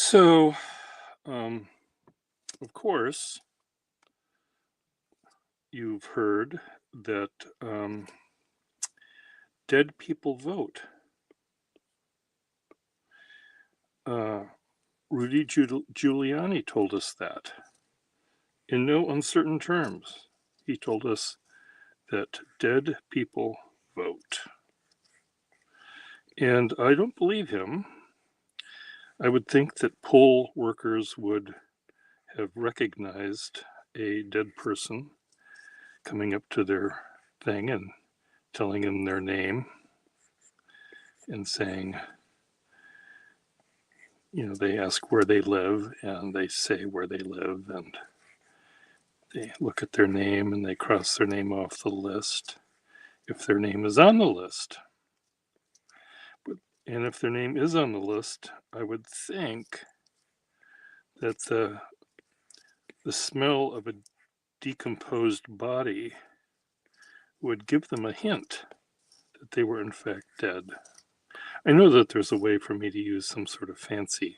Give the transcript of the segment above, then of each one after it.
So, um, of course, you've heard that dead people vote. Uh, Rudy Giuliani told us that in no uncertain terms. He told us that dead people vote. And I don't believe him. I would think that poll workers would have recognized a dead person coming up to their thing and telling them their name and saying, they ask where they live and they say where they live and they look at their name and they cross their name off the list if their name is on the list. But, and if their name is on the list, I would think that the smell of a decomposed body would give them a hint that they were in fact dead. I know that there's a way for me to use some sort of fancy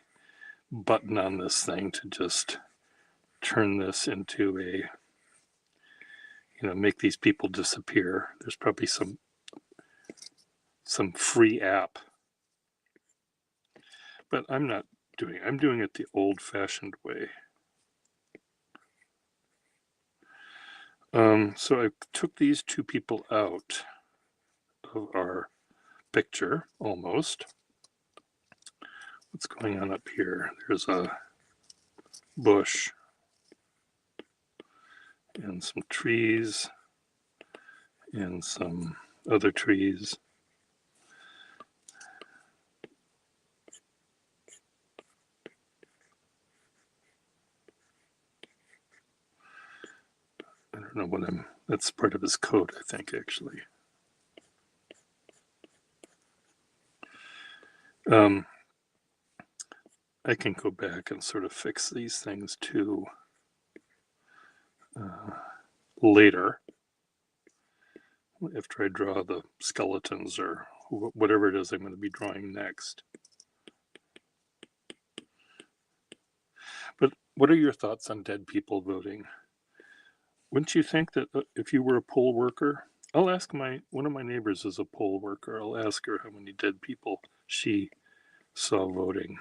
button on this thing to just turn this into make these people disappear. There's probably some free app, but I'm doing it the old-fashioned way. So I took these two people out of our picture almost. What's going on up here? There's a bush and some trees and some other trees. I don't know that's part of his coat, I think, actually. I can go back and sort of fix these things too later after I draw the skeletons or whatever it is I'm going to be drawing next. But what are your thoughts on dead people voting? Wouldn't you think that if you were a poll worker, I'll ask one of my neighbors is a poll worker. I'll ask her how many dead people she saw voting.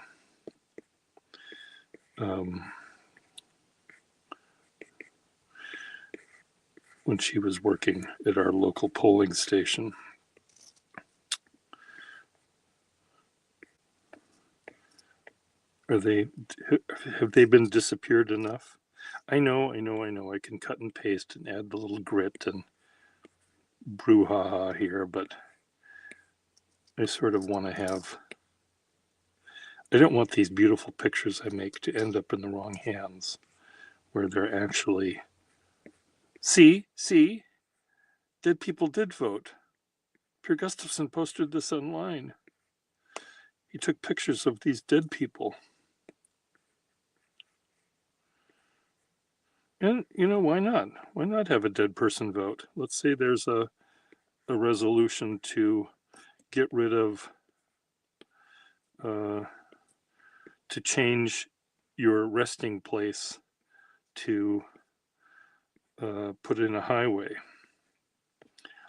When she was working at our local polling station. Have they been disappeared enough? I know. I can cut and paste and add the little grit and brouhaha here, but I sort of want to I don't want these beautiful pictures I make to end up in the wrong hands where they're actually, see, dead people did vote. Per Gustafson posted this online. He took pictures of these dead people. And, why not? Why not have a dead person vote? Let's say there's a resolution to get rid of, to change your resting place to put in a highway.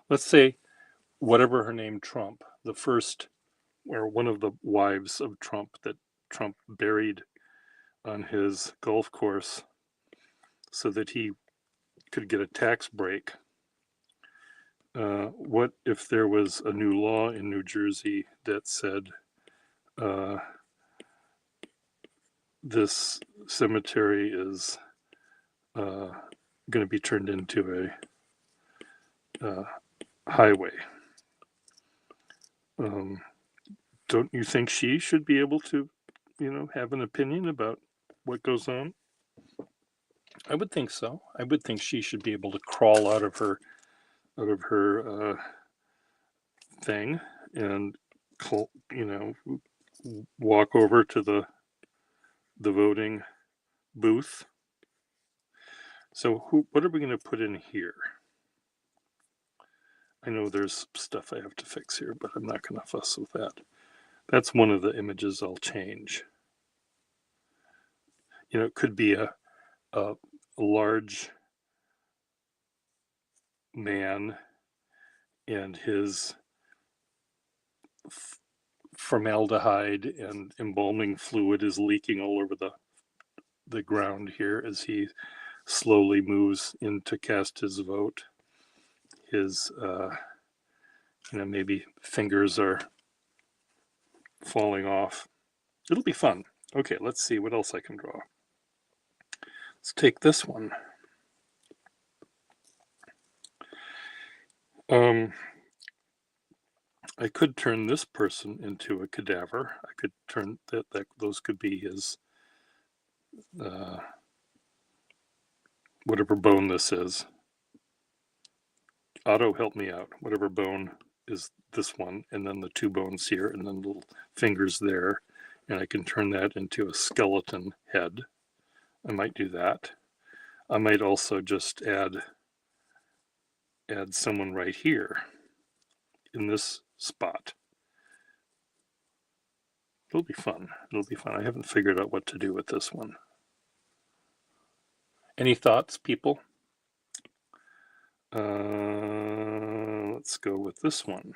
Let's say whatever her name, Trump, the first or one of the wives of Trump that Trump buried on his golf course so that he could get a tax break. What if there was a new law in New Jersey that said this cemetery is going to be turned into a highway? Don't you think she should be able to, have an opinion about what goes on? I would think so. I would think she should be able to crawl out of her thing and walk over to the voting booth. So what are we going to put in here? I know there's stuff I have to fix here, but I'm not going to fuss with that. That's one of the images I'll change. it could be a large man and his formaldehyde and embalming fluid is leaking all over the ground here as he slowly moves in to cast his vote. His, maybe fingers are falling off. It'll be fun. Okay, let's see what else I can draw. Let's take this one. I could turn this person into a cadaver. I could turn that those could be his whatever bone this is. Otto, help me out. Whatever bone is this one, and then the two bones here, and then little fingers there, and I can turn that into a skeleton head. I might do that. I might also just add someone right here in this spot. It'll be fun. It'll be fun. I haven't figured out what to do with this one. Any thoughts, people? Let's go with this one.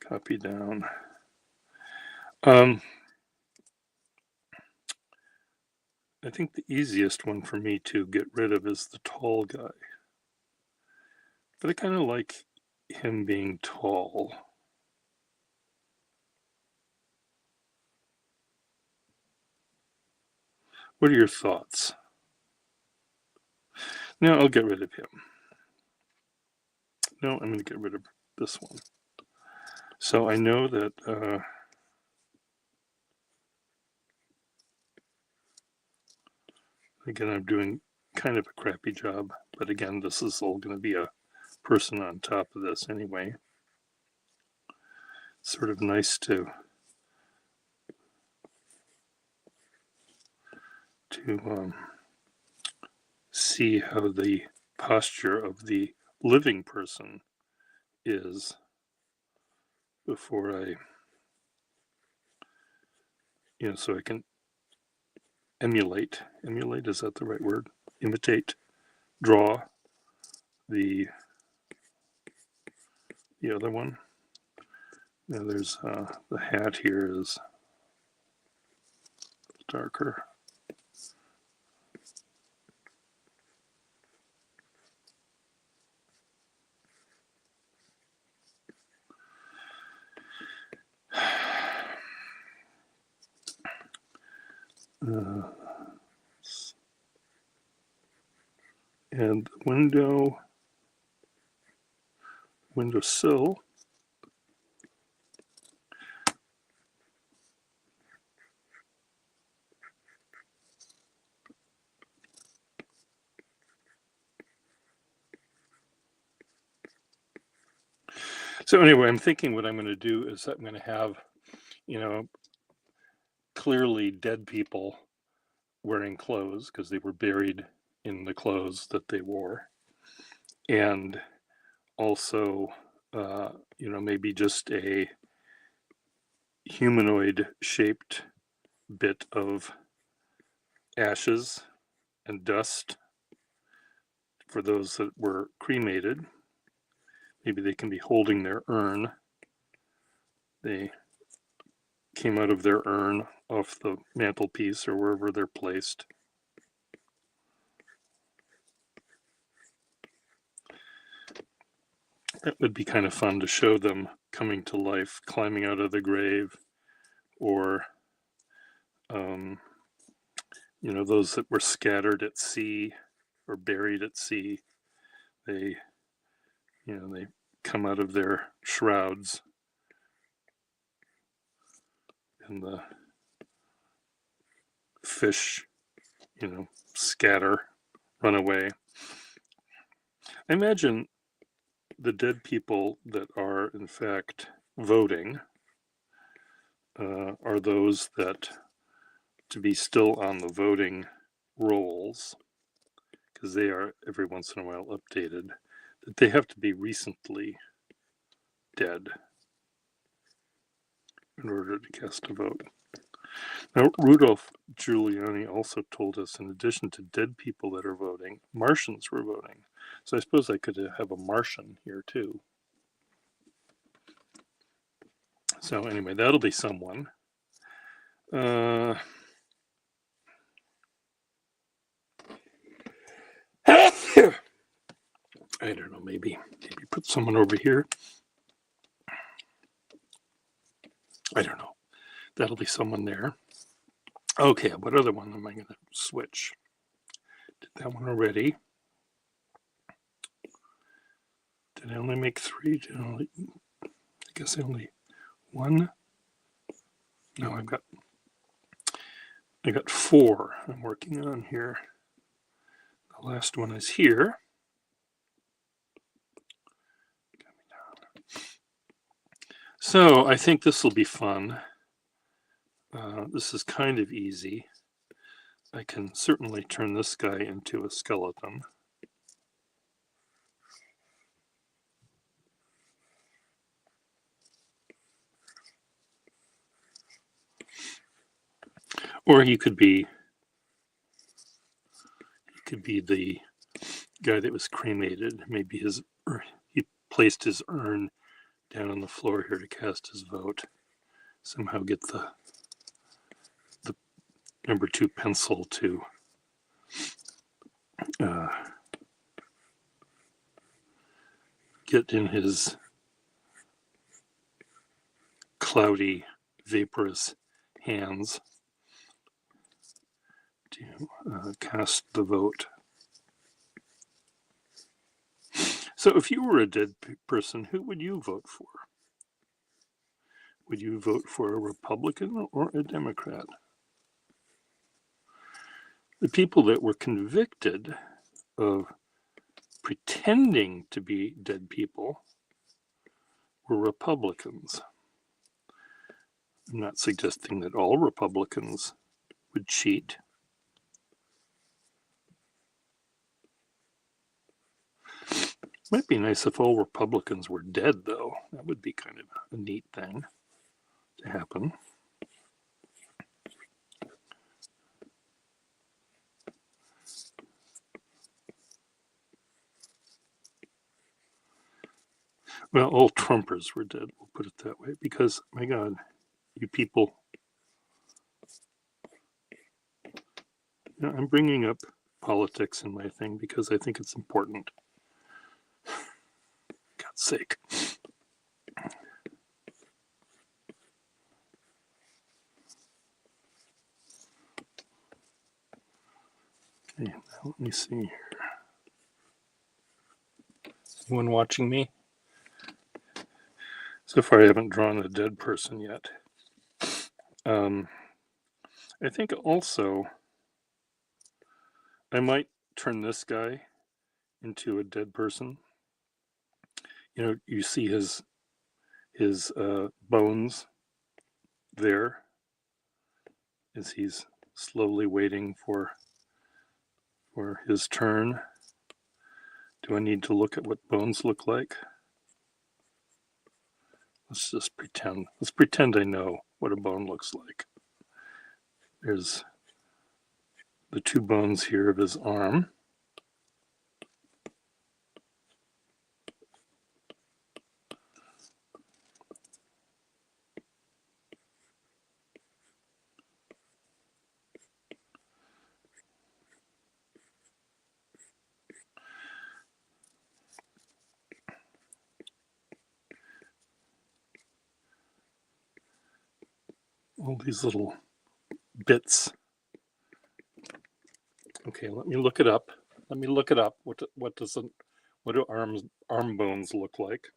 Copy down. I think the easiest one for me to get rid of is the tall guy. But I kind of like him being tall. What are your thoughts? No, I'll get rid of him. No, I'm going to get rid of this one. So I know that again, I'm doing kind of a crappy job, but again, this is all going to be a person on top of this anyway. Sort of nice to see how the posture of the living person is before I, so I can emulate, is that the right word? Imitate, draw the other one. Now there's the hat here is darker. And the windowsill. So anyway, I'm thinking what I'm going to do is I'm going to have, clearly dead people wearing clothes because they were buried in the clothes that they wore. And also, maybe just a humanoid shaped bit of ashes and dust for those that were cremated. Maybe they can be holding their urn. They came out of their urn off the mantelpiece or wherever they're placed. It would be kind of fun to show them coming to life, climbing out of the grave, or those that were scattered at sea or buried at sea. They come out of their shrouds and the fish, scatter, run away. I imagine the dead people that are in fact voting are those that to be still on the voting rolls, because they are every once in a while updated, that they have to be recently dead in order to cast a vote. Now, Rudolph Giuliani also told us, in addition to dead people that are voting, Martians were voting. So I suppose I could have a Martian here too. So anyway, that'll be someone. I don't know, maybe put someone over here. I don't know. That'll be someone there. Okay, what other one am I going to switch? Did that one already. Did I only make 3? I guess I only 1. No, I got 4 I'm working on here. The last one is here. So I think this will be fun. This is kind of easy. I can certainly turn this guy into a skeleton. Or he could be the guy that was cremated. Maybe he placed his urn down on the floor here to cast his vote. Somehow get the number 2 pencil to get in his cloudy, vaporous hands to cast the vote. So if you were a dead person, who would you vote for? Would you vote for a Republican or a Democrat? The people that were convicted of pretending to be dead people were Republicans. I'm not suggesting that all Republicans would cheat. Might be nice if all Republicans were dead, though. That would be kind of a neat thing to happen. Well, all Trumpers were dead, we'll put it that way, because, my God, you people, I'm bringing up politics in my thing because I think it's important. God's sake. Okay, now let me see here. Anyone watching me? So far, I haven't drawn a dead person yet. I think also I might turn this guy into a dead person. You know, you see his bones there as he's slowly waiting for his turn. Do I need to look at what bones look like? Let's just pretend. Let's pretend I know what a bone looks like. There's the 2 bones here of his arm. All these little bits. Okay, let me look it up. What do arm bones look like?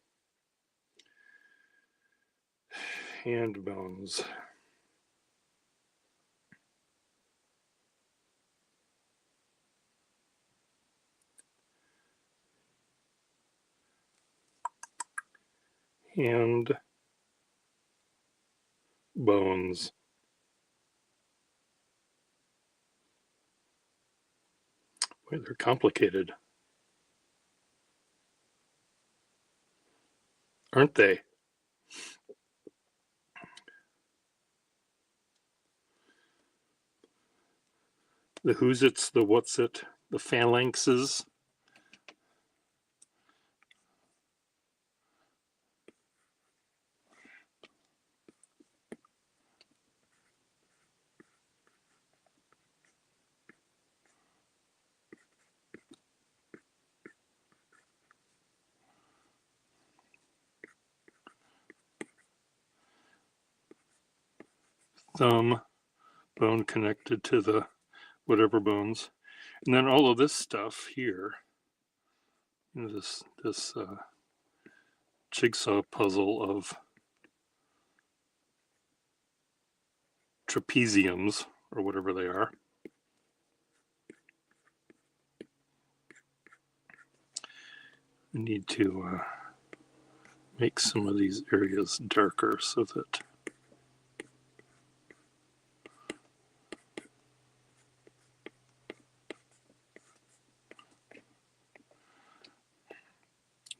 Hand bones. Hand bones. Boy, they're complicated, aren't they? the who's it's, the what's it, the phalanxes. Thumb bone connected to the whatever bones, and then all of this stuff here, you know, this jigsaw puzzle of trapeziums or whatever they are. We need to make some of these areas darker so that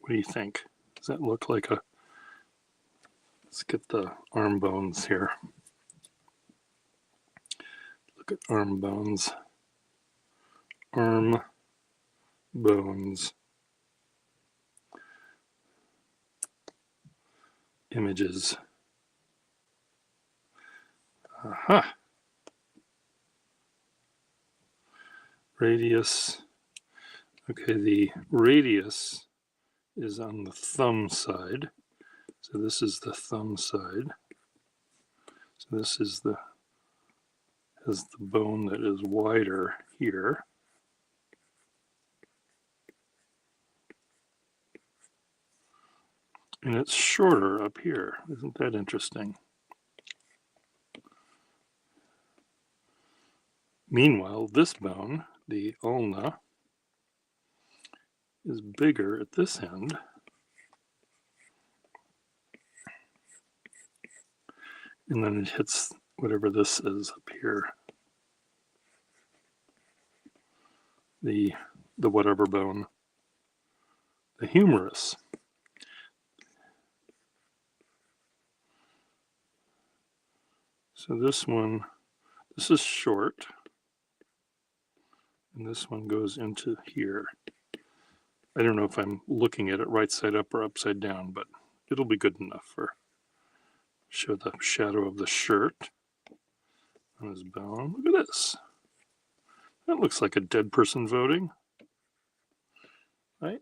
what do you think? Does that look like a... Let's get the arm bones here. Look at arm bones. Arm bones. Images. Aha. Radius. Okay, the radius is on the thumb side. So this is the thumb side. So this is the bone that is wider here. And it's shorter up here. Isn't that interesting? Meanwhile, this bone, the ulna, is bigger at this end. And then it hits whatever this is up here. The whatever bone. The humerus. So this one, this is short. And this one goes into here. I don't know if I'm looking at it right side up or upside down, but it'll be good enough for show the shadow of the shirt on his bone. Look at this. That looks like a dead person voting. Right?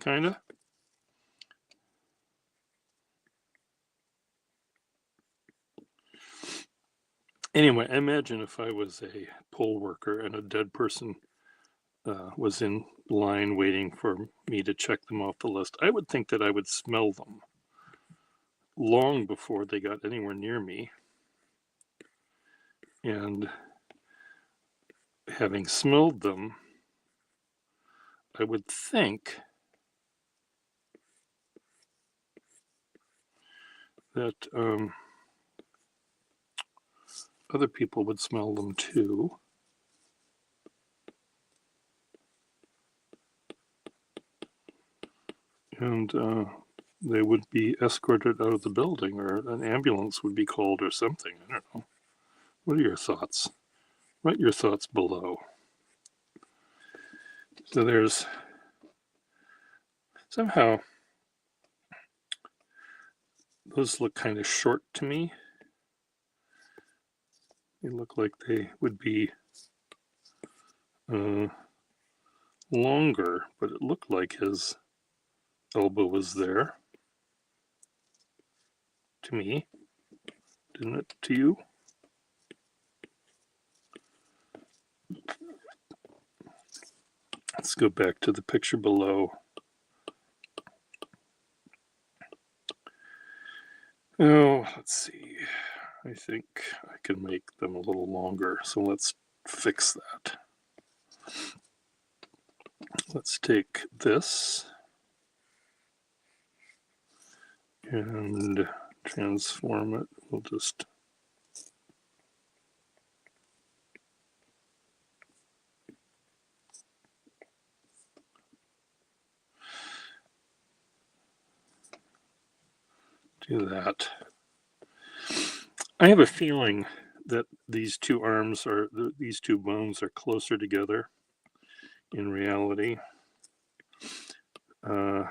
Kinda. Anyway, imagine if I was a poll worker and a dead person was in line waiting for me to check them off the list. I would think that I would smell them long before they got anywhere near me. And having smelled them, I would think that other people would smell them too. And they would be escorted out of the building, or an ambulance would be called or something. I don't know. What are your thoughts? Write your thoughts below. So there's somehow those look kind of short to me. They look like they would be longer, but it looked like his elbow was there to me. Didn't it to you? Let's go back to the picture below. Oh, let's see. I think I can make them a little longer, so let's fix that. Let's take this and transform it. We'll just do that. I have a feeling that these two arms are, these two bones are closer together in reality. Because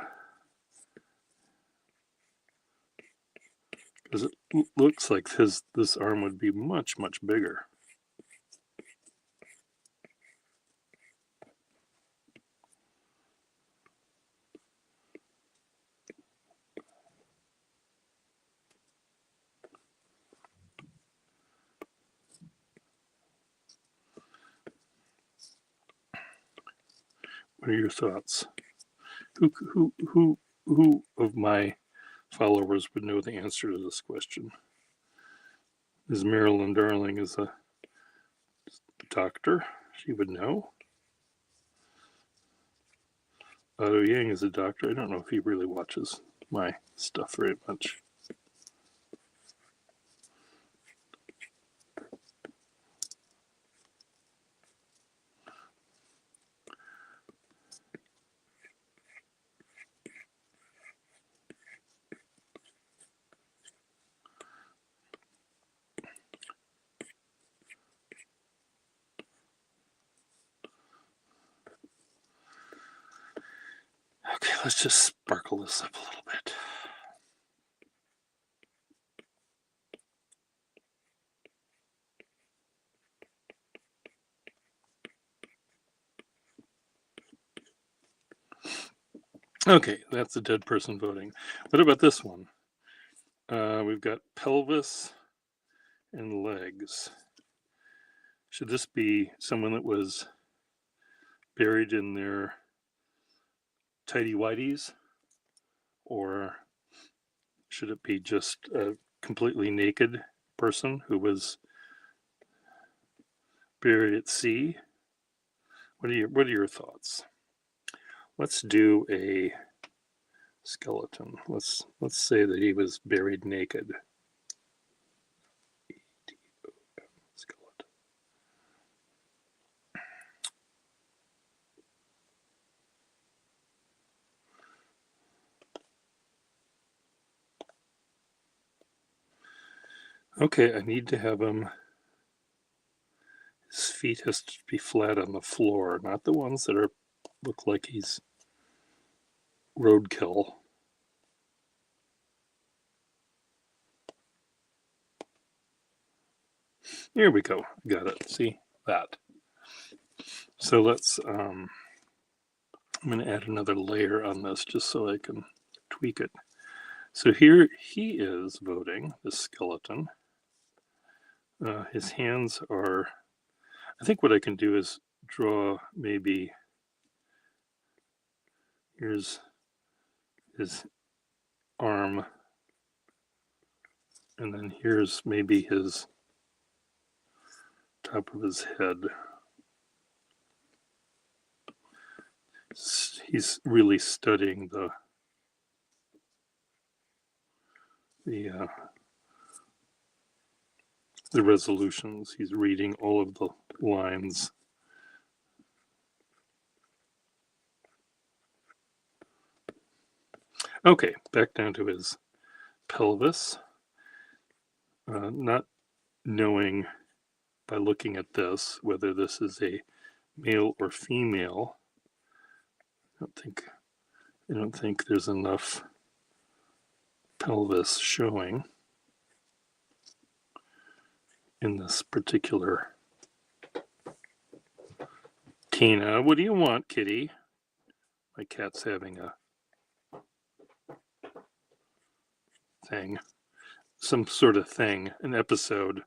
it looks like this arm would be much, much bigger. What are your thoughts? Who of my followers would know the answer to this question? Is Marilyn Darling is a doctor? She would know. Otto Yang is a doctor. I don't know if he really watches my stuff very much. Okay, let's just sparkle this up a little bit. Okay, that's a dead person voting. What about this one? We've got pelvis and legs. Should this be someone that was buried in their tidy whities? Or should it be just a completely naked person who was buried at sea? What are your thoughts? Let's do a skeleton. Let's say that he was buried naked. Skeleton. Okay, I need to have him. His feet has to be flat on the floor, not the ones that look like he's roadkill. Here we go. Got it. See that? So let's, I'm going to add another layer on this just so I can tweak it. So here he is voting, the skeleton. His hands are, I think what I can do is draw maybe, here's his arm, and then here's maybe his top of his head. He's really studying the resolutions. He's reading all of the lines. Okay, back down to his pelvis. Not knowing by looking at this whether this is a male or female. I don't think there's enough pelvis showing in this particular. Tina, what do you want, kitty? My cat's having a thing, some sort of thing, an episode.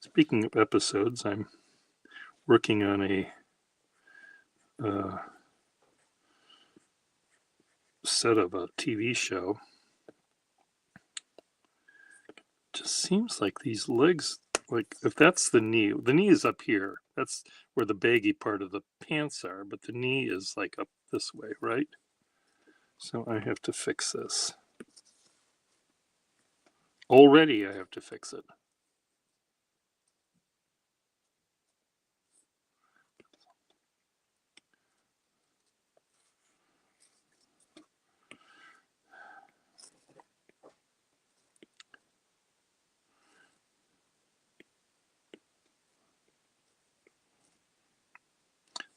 Speaking of episodes, I'm working on a set of a TV show. Just seems like these legs, like if that's the knee is up here. That's where the baggy part of the pants are, but the knee is like up this way, right? So I have to fix this. Already I have to fix it.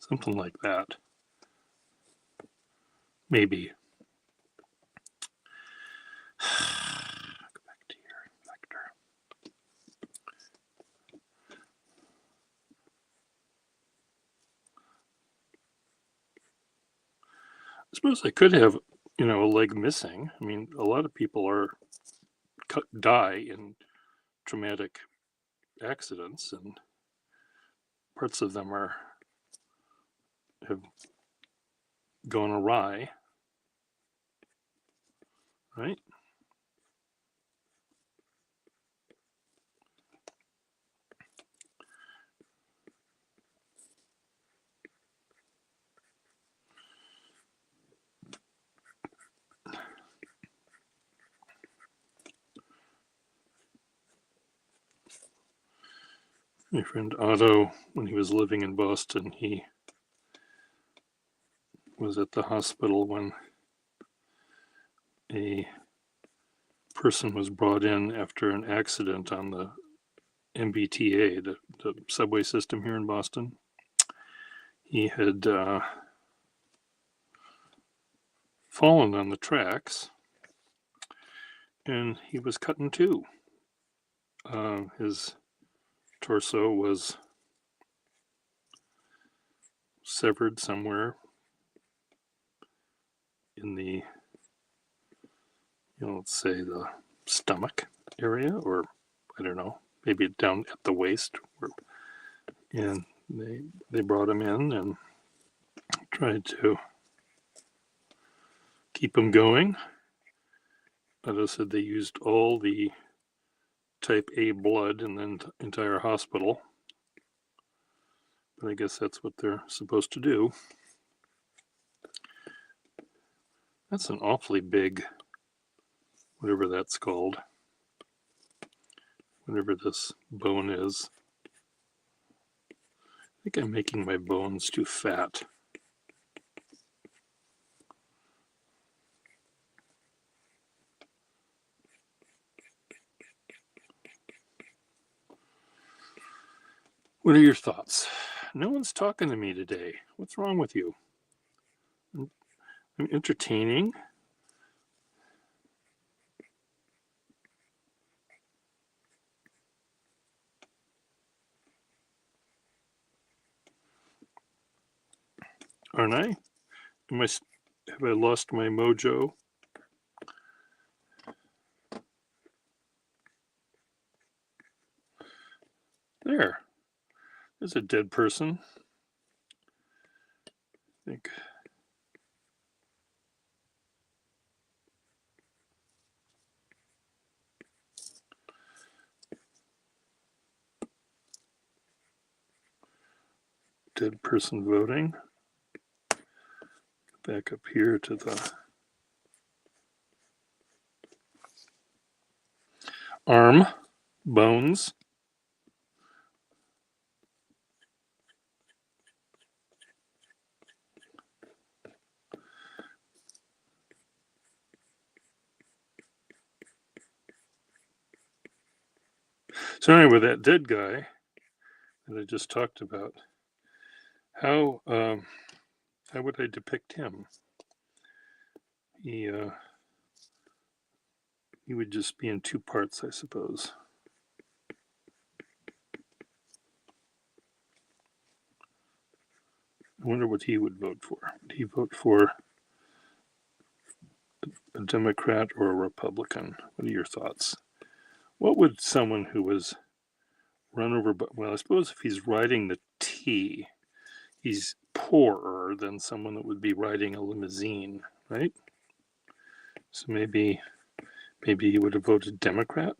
Something like that. Maybe. Go back to your vector. I suppose I could have, a leg missing. I mean, a lot of people die in traumatic accidents, and parts of them have gone awry, right? My friend Otto, when he was living in Boston, he was at the hospital when a person was brought in after an accident on the MBTA, the subway system here in Boston. He had fallen on the tracks, and he was cut in two. His torso was severed somewhere in the, let's say the stomach area, or I don't know, maybe down at the waist. And they brought him in and tried to keep him going. Otto said they used all the type A blood in the entire hospital. But I guess that's what they're supposed to do. That's an awfully big, whatever that's called, whatever this bone is. I think I'm making my bones too fat. What are your thoughts? No one's talking to me today. What's wrong with you? I'm entertaining. Aren't I? Have I lost my mojo? There's a dead person. I think. Dead person voting. Back up here to the arm, bones. So anyway, that dead guy that I just talked about, how would I depict him? He would just be in two parts, I suppose. I wonder what he would vote for. Would he vote for a Democrat or a Republican? What are your thoughts? What would someone who was run over by, well, I suppose if he's riding the T, he's poorer than someone that would be riding a limousine, right? So maybe he would have voted Democrat.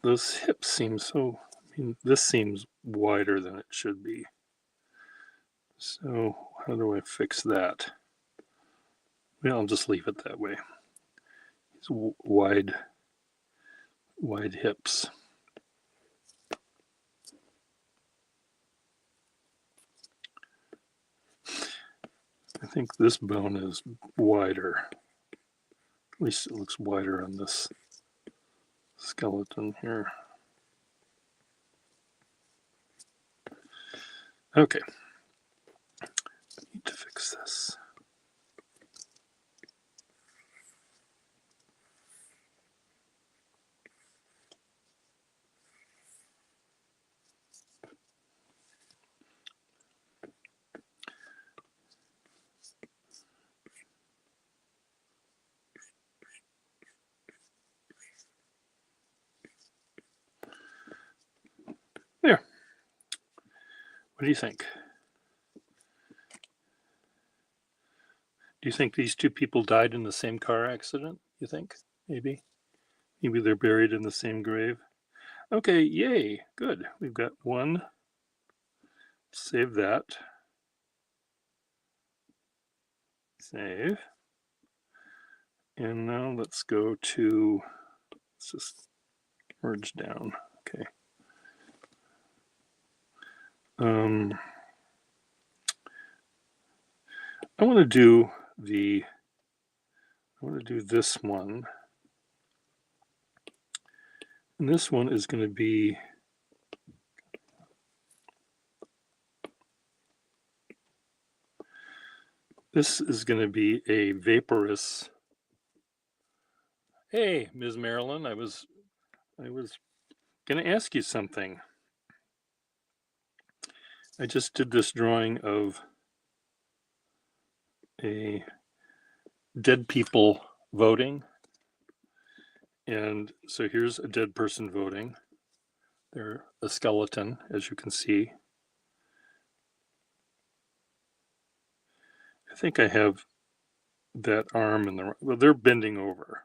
Those hips seem so, this seems wider than it should be. So how do I fix that? Well, I'll just leave it that way. These wide hips. I think this bone is wider. At least it looks wider on this skeleton here. Okay. Need to fix this. There. What do you think? Do you think these two people died in the same car accident? You think? Maybe? Maybe they're buried in the same grave? Okay, yay. Good. We've got one. Save that. Save. And now let's go to, let's just merge down. Okay. I want to do this one. And this one is going to be a vaporous. Hey, Ms. Marilyn, I was going to ask you something. I just did this drawing of a dead people voting. And so here's a dead person voting. They're a skeleton, as you can see. I think I have that arm in the, well, they're bending over.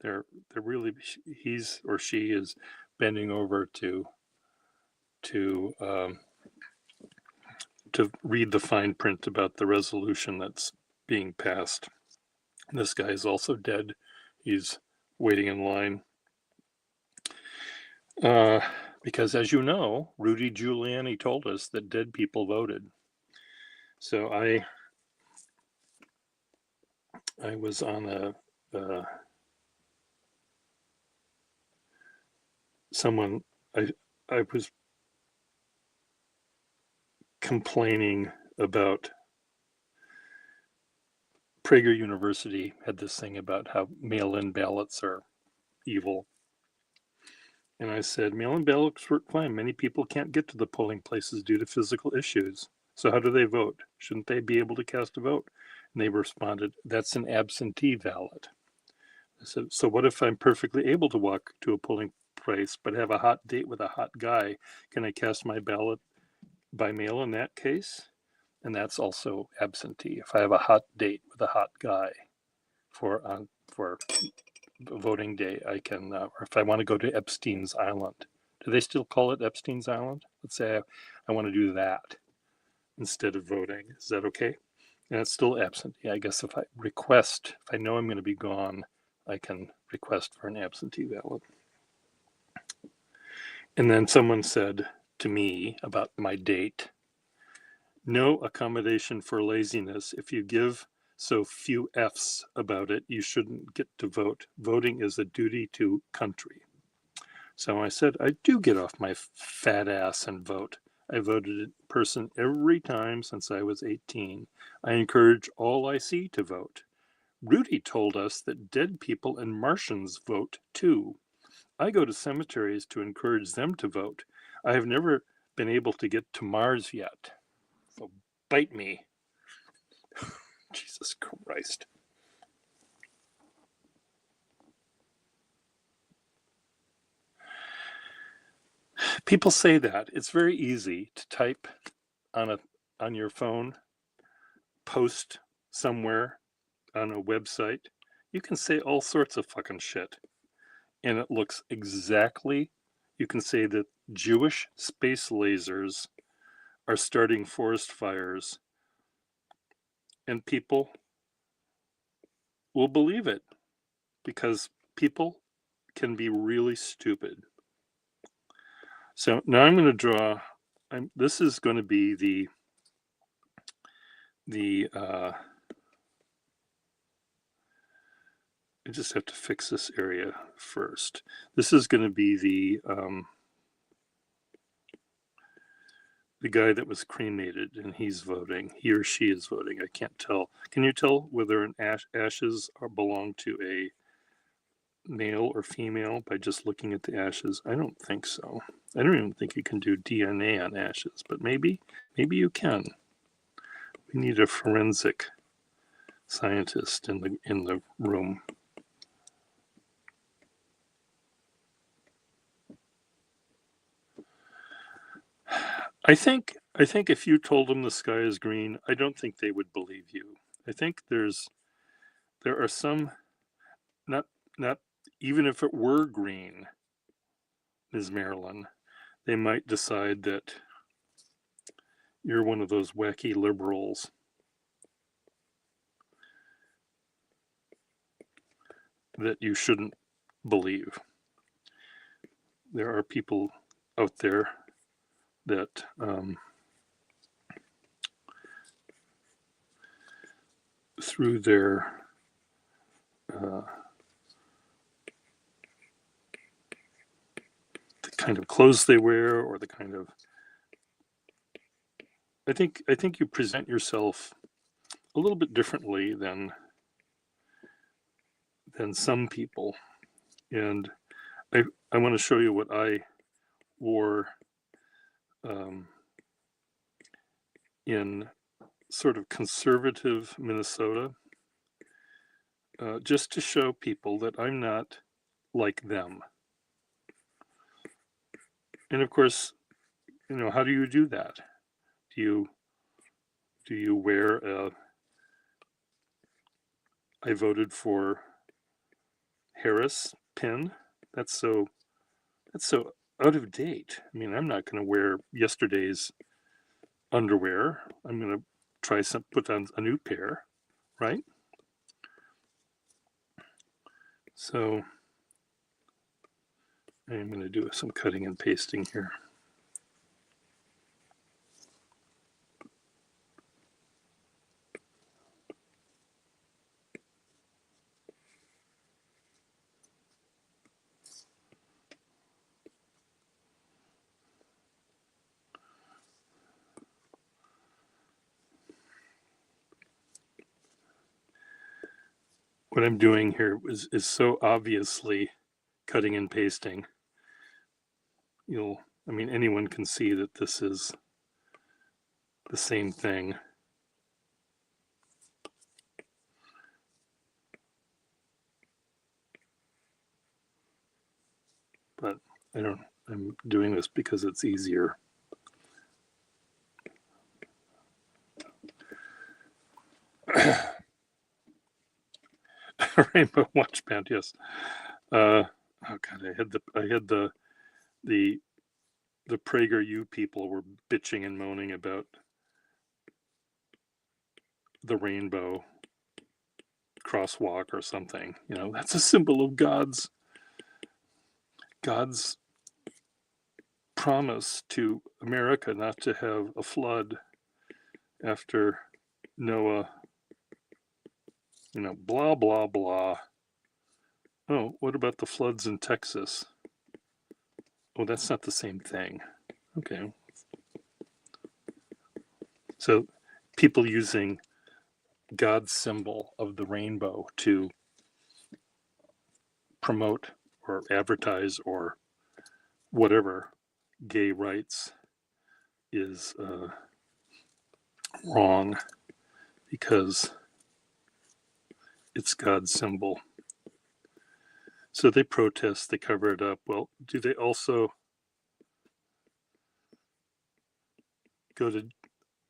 They're really, he's or she is bending over to read the fine print about the resolution that's being passed. And this guy is also dead. He's waiting in line. Because as you know, Rudy Giuliani told us that dead people voted. So I was on I was complaining about Prager University had this thing about how mail-in ballots are evil. And I said, mail-in ballots work fine. Many people can't get to the polling places due to physical issues. So how do they vote? Shouldn't they be able to cast a vote? And they responded, that's an absentee ballot. I said, so what if I'm perfectly able to walk to a polling place but have a hot date with a hot guy? Can I cast my ballot by mail in that case? And that's also absentee. If I have a hot date with a hot guy for voting day, I can, or if I want to go to Epstein's Island. Do they still call it Epstein's Island? Let's say I want to do that instead of voting. Is that okay? And it's still absentee. I guess if I know I'm going to be gone, I can request for an absentee ballot. And then someone said to me about my date, no accommodation for laziness. If you give so few F's about it, you shouldn't get to vote. Voting is a duty to country. So I said, I do get off my fat ass and vote. I voted in person every time since I was 18. I encourage all I see to vote. Rudy told us that dead people and Martians vote too. I go to cemeteries to encourage them to vote. I have never been able to get to Mars yet. So bite me. Jesus Christ. People say that. It's very easy to type on your phone, post somewhere on a website. You can say all sorts of fucking shit. And it looks exactly, you can say that Jewish space lasers are starting forest fires, and people will believe it because people can be really stupid. So now I'm going to draw, this is going to be the I just have to fix this area first. This is going to be the guy that was cremated, and he's voting. He or she is voting. I can't tell. Can you tell whether an ashes belong to a male or female by just looking at the ashes? I don't think so. I don't even think you can do DNA on ashes, but maybe you can. We need a forensic scientist in the room. I think if you told them the sky is green, I don't think they would believe you. I think there are some, not even if it were green, Ms. Marilyn, they might decide that you're one of those wacky liberals that you shouldn't believe. There are people out there that through their the kind of clothes they wear, or the kind of, I think you present yourself a little bit differently than some people. And I want to show you what I wore in sort of conservative Minnesota, just to show people that I'm not like them. And of course, how do you do that? Do you wear a I voted for Harris pin? That's so out of date. I mean, I'm not going to wear yesterday's underwear. I'm going to try put on a new pair, right? So I'm going to do some cutting and pasting here. What I'm doing here is so obviously cutting and pasting. Anyone can see that this is the same thing. But I'm doing this because it's easier. Rainbow watch band, yes. Oh God, I had the PragerU people were bitching and moaning about the rainbow crosswalk or something. That's a symbol of God's promise to America not to have a flood after Noah. Blah blah blah. Oh, what about the floods in Texas? Oh, that's not the same thing. Okay. So people using God's symbol of the rainbow to promote or advertise or whatever gay rights is wrong because it's God's symbol. So they protest, they cover it up. Well, do they also go to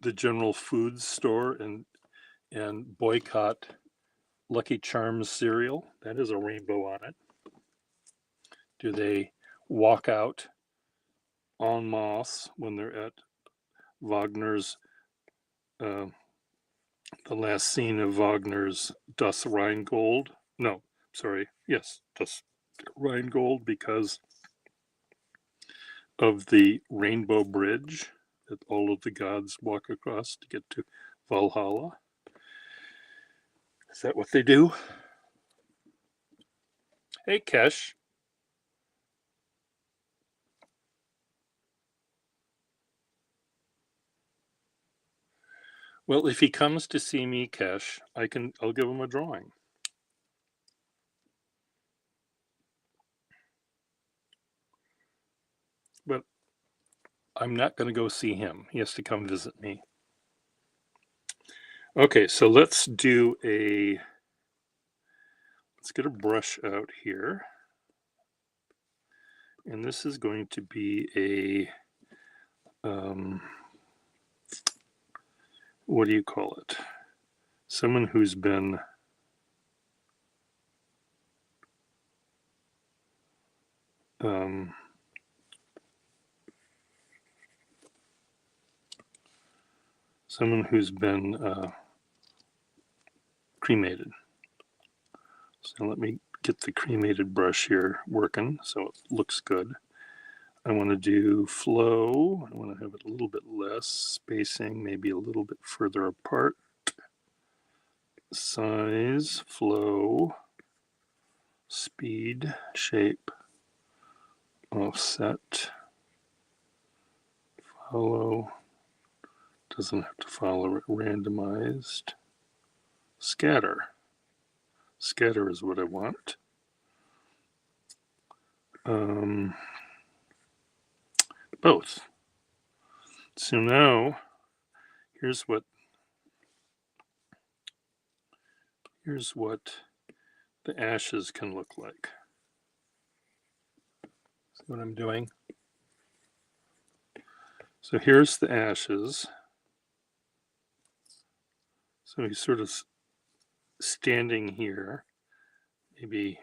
the General Foods store and boycott Lucky Charms cereal? That has a rainbow on it. Do they walk out en masse when they're at Wagner's, the last scene of Wagner's Das Rheingold? No, sorry. Yes, Das Rheingold, because of the Rainbow Bridge that all of the gods walk across to get to Valhalla. Is that what they do? Hey, Kesh. Well, if he comes to see me, Kesh, I'll give him a drawing. But I'm not going to go see him. He has to come visit me. Okay, so let's get a brush out here. And this is going to be what do you call it? Someone who's been cremated. So let me get the cremated brush here working so it looks good. I want to do flow. I want to have it a little bit less spacing, maybe a little bit further apart. Size, flow, speed, shape, offset, follow, doesn't have to follow it, randomized, scatter. Scatter is what I want. Both. So now here's what the ashes can look like. See what I'm doing? So here's the ashes. So he's sort of standing here, maybe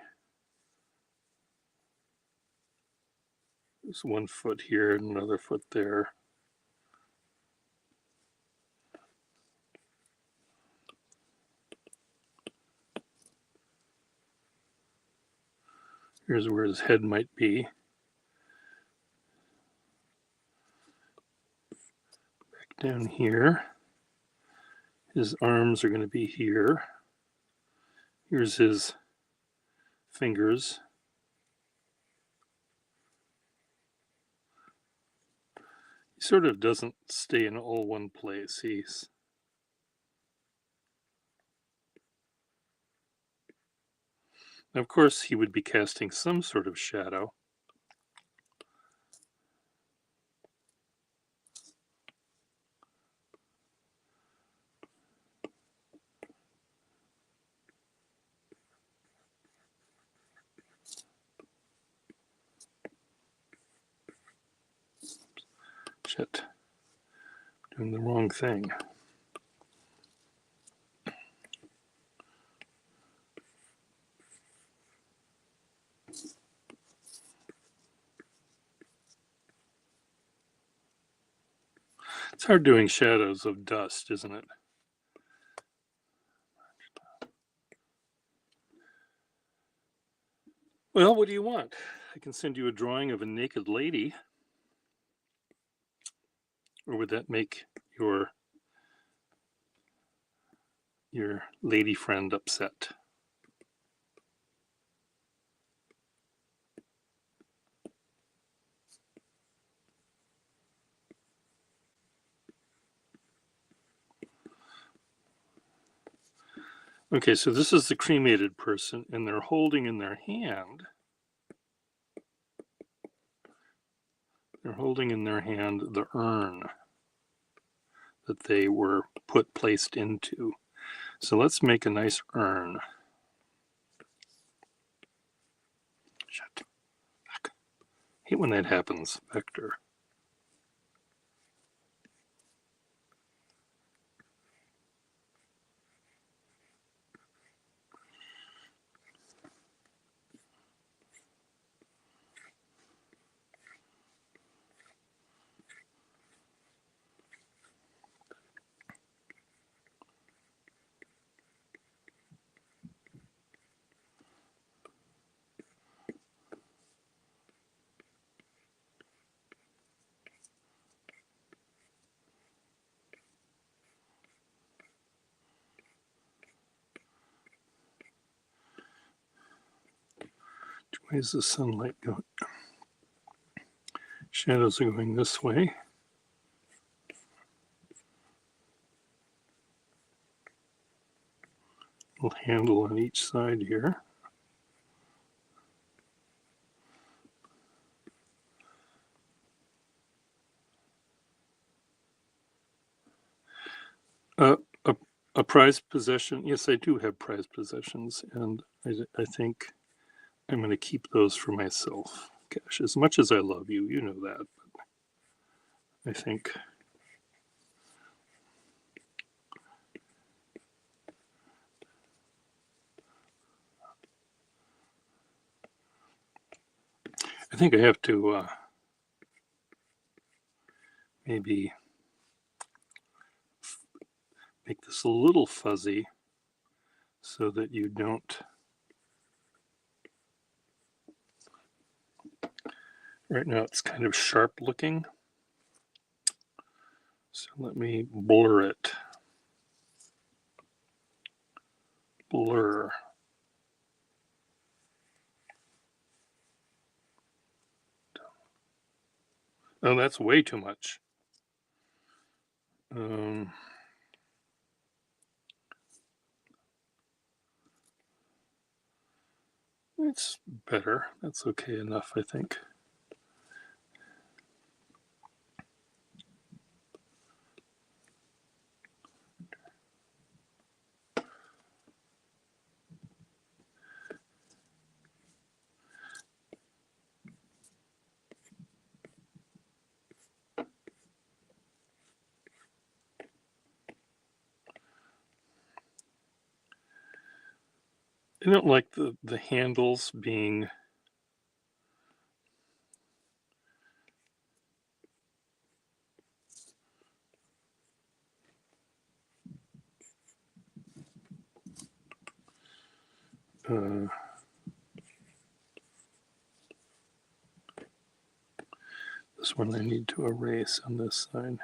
there's 1 foot here and another foot there. Here's where his head might be. Back down here. His arms are going to be here. Here's his fingers. He sort of doesn't stay in all one place. Of course, he would be casting some sort of shadow. Shit. Doing the wrong thing. It's hard doing shadows of dust, isn't it? Well, what do you want? I can send you a drawing of a naked lady. Or would that make your lady friend upset? Okay, so this is the cremated person, and they're holding in their hand. They're holding in their hand the urn that they were placed into. So let's make a nice urn. Shit. Fuck. Hate when that happens, Vector. Where's the sunlight going? Shadows are going this way. Little handle on each side here. A prized possession. Yes, I do have prized possessions, and I think I'm going to keep those for myself. Gosh, as much as I love you, you know that. But I think I have to maybe make this a little fuzzy so that you don't. Right now it's kind of sharp looking. So let me blur it. Blur. Oh, that's way too much. It's better. That's okay enough, I think. I don't like the handles being this one I need to erase on this side.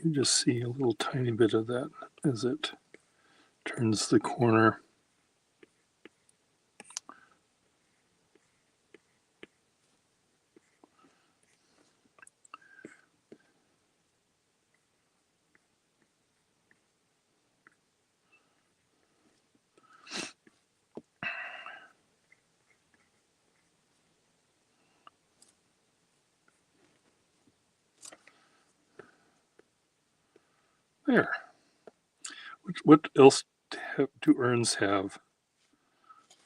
You just see a little tiny bit of that as it turns the corner. There. What else do urns have?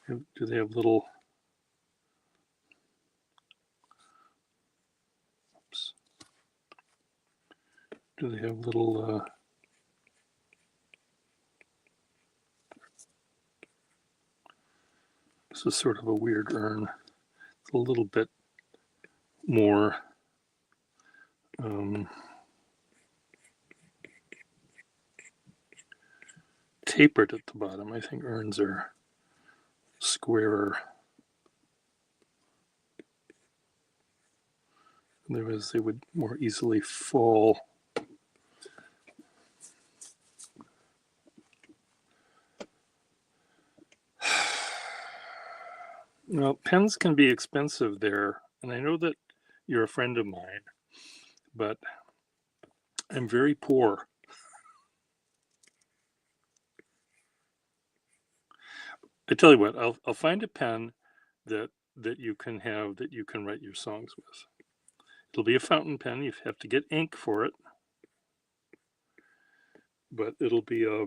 Do they have little? Oops. Do they have little? This is sort of a weird urn. It's a little bit more. Tapered at the bottom. I think urns are squarer. Otherwise, they would more easily fall. Well, pens can be expensive there, and I know that you're a friend of mine, but I'm very poor. I tell you what, I'll find a pen that you can have that you can write your songs with. It'll be a fountain pen. You have to get ink for it, but it'll be a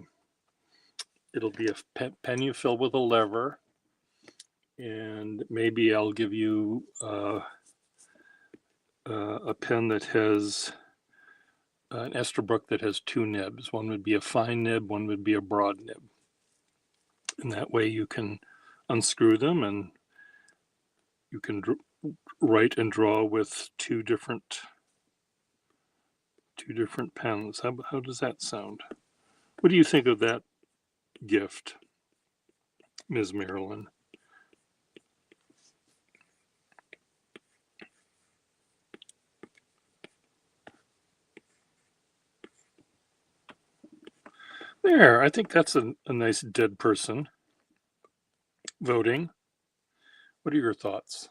pen you fill with a lever, and maybe I'll give you a pen that has an Esterbrook that has two nibs. One would be a fine nib, one would be a broad nib. And that way you can unscrew them and you can write and draw with two different pens. How does that sound? What do you think of that gift, Ms. Marilyn? There, I think that's a nice dead person voting. What are your thoughts?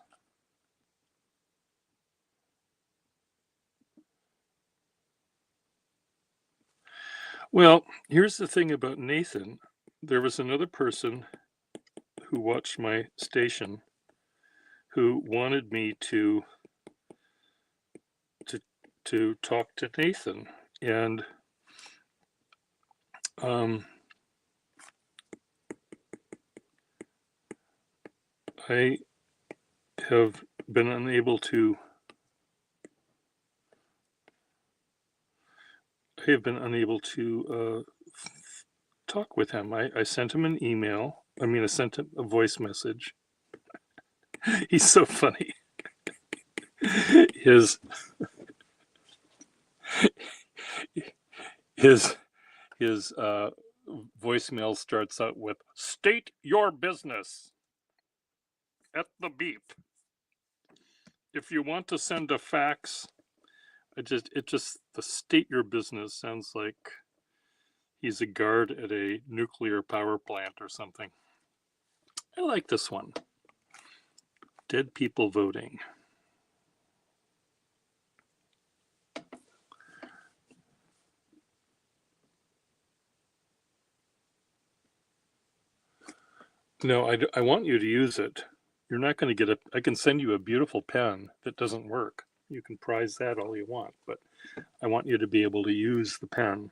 Well, here's the thing about Nathan. There was another person who watched my station who wanted me to to talk to Nathan, and um, I have been unable to. I have been unable to talk with him. I sent him an email. I mean, I sent him a voice message. He's so funny. His his his voicemail starts out with "State your business" at the beep. If you want to send a fax, it just the "state your business" sounds like he's a guard at a nuclear power plant or something. I like this one. Dead people voting. No, I want you to use it. You're not going to get I can send you a beautiful pen that doesn't work. You can prize that all you want, but I want you to be able to use the pen.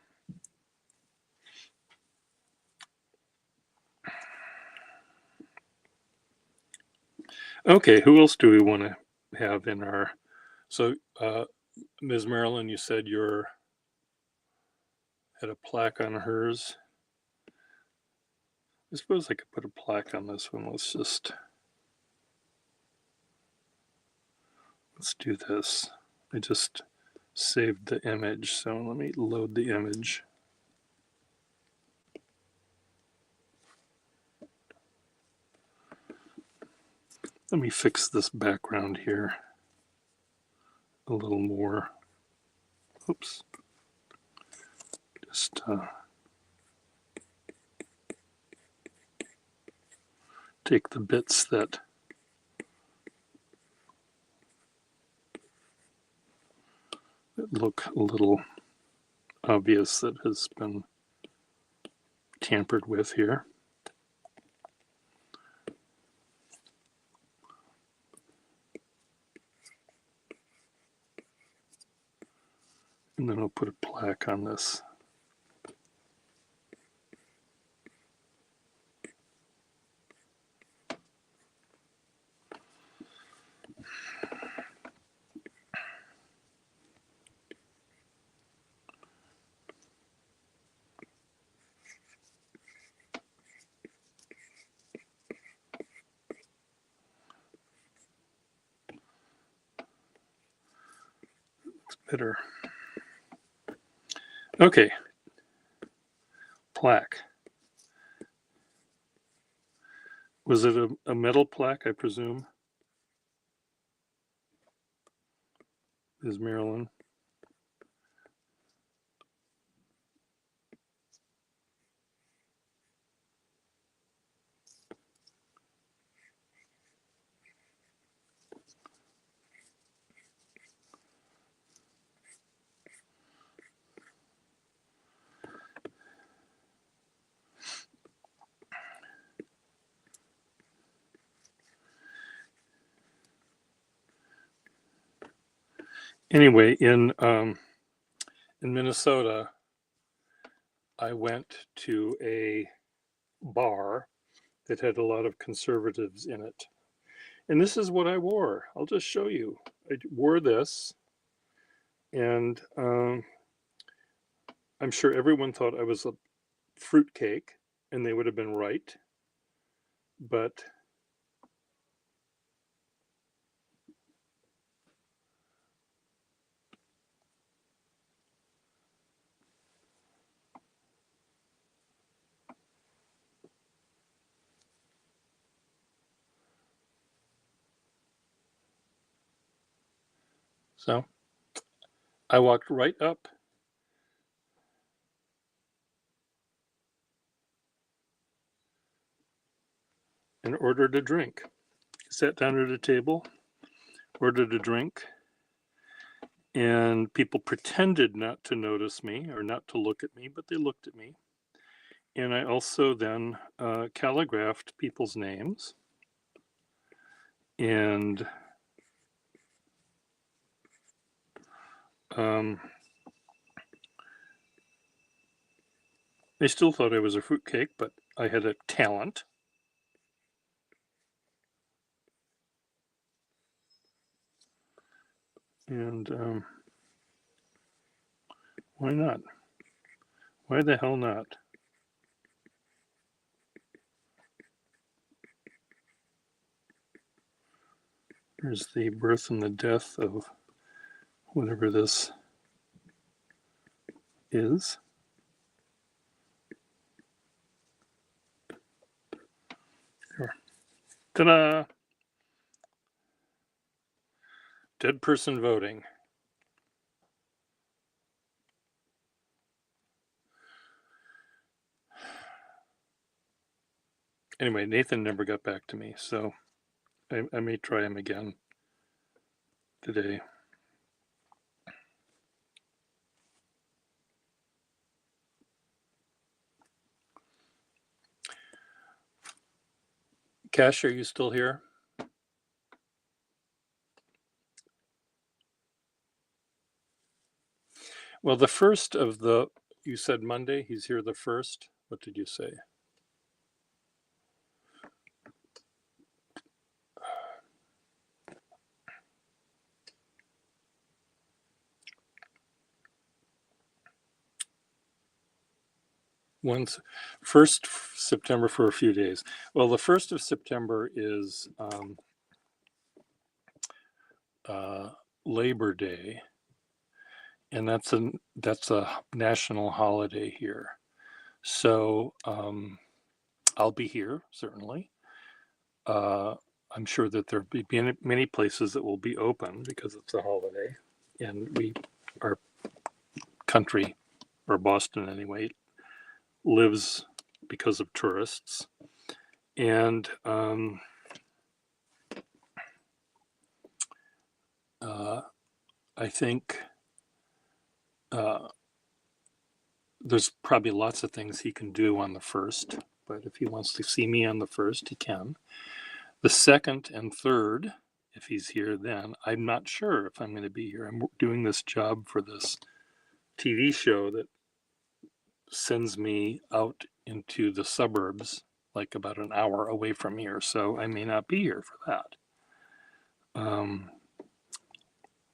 Okay, who else do we want to have in our... So, Ms. Marilyn, you said you had a plaque on hers. I suppose I could put a plaque on this one. Let's do this. I just saved the image, so let me load the image. Let me fix this background here a little more. Oops. Just take the bits that look a little obvious that has been tampered with here. And then I'll put a plaque on this. It's better. Okay. Plaque. Was it a metal plaque, I presume? Is Marilyn? Anyway, in Minnesota, I went to a bar that had a lot of conservatives in it. And this is what I wore. I'll just show you. I wore this, and I'm sure everyone thought I was a fruitcake, and they would have been right. But so I walked right up and ordered a drink. Sat down at a table, ordered a drink, and people pretended not to notice me or not to look at me, but they looked at me. And I also then calligraphed people's names, and they still thought I was a fruitcake, but I had a talent. And why not? Why the hell not? Here's the birth and the death of whatever this is. Here. Ta-da! Dead person voting. Anyway, Nathan never got back to me, so I may try him again today. Cash, are you still here? Well, the first of the, you said Monday, he's here the first. What did you say? First September for a few days. Well, the 1st of September is Labor Day, and that's a national holiday here. So I'll be here, certainly. I'm sure that there'll be many places that will be open because it's a holiday, and our country, or Boston anyway, lives because of tourists. And I think there's probably lots of things he can do on the 1st, but if he wants to see me on the 1st, he can. The 2nd and 3rd, if he's here then, I'm not sure if I'm going to be here. I'm doing this job for this TV show that sends me out into the suburbs, like about an hour away from here, so I may not be here for that.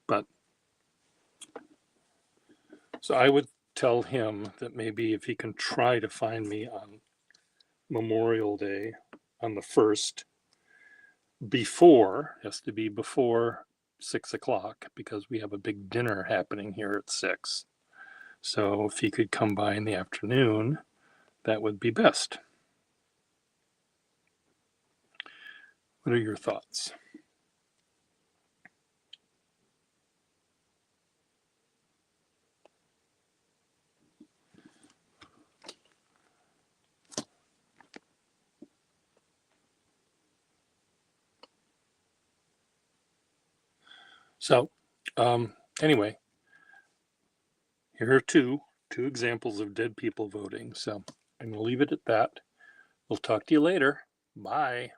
But so I would tell him that maybe if he can try to find me on Memorial Day on the 1st, has to be before 6 o'clock, because we have a big dinner happening here at 6. So if he could come by in the afternoon, that would be best. What are your thoughts? So anyway, here are two examples of dead people voting. So I'm going to leave it at that. We'll talk to you later. Bye.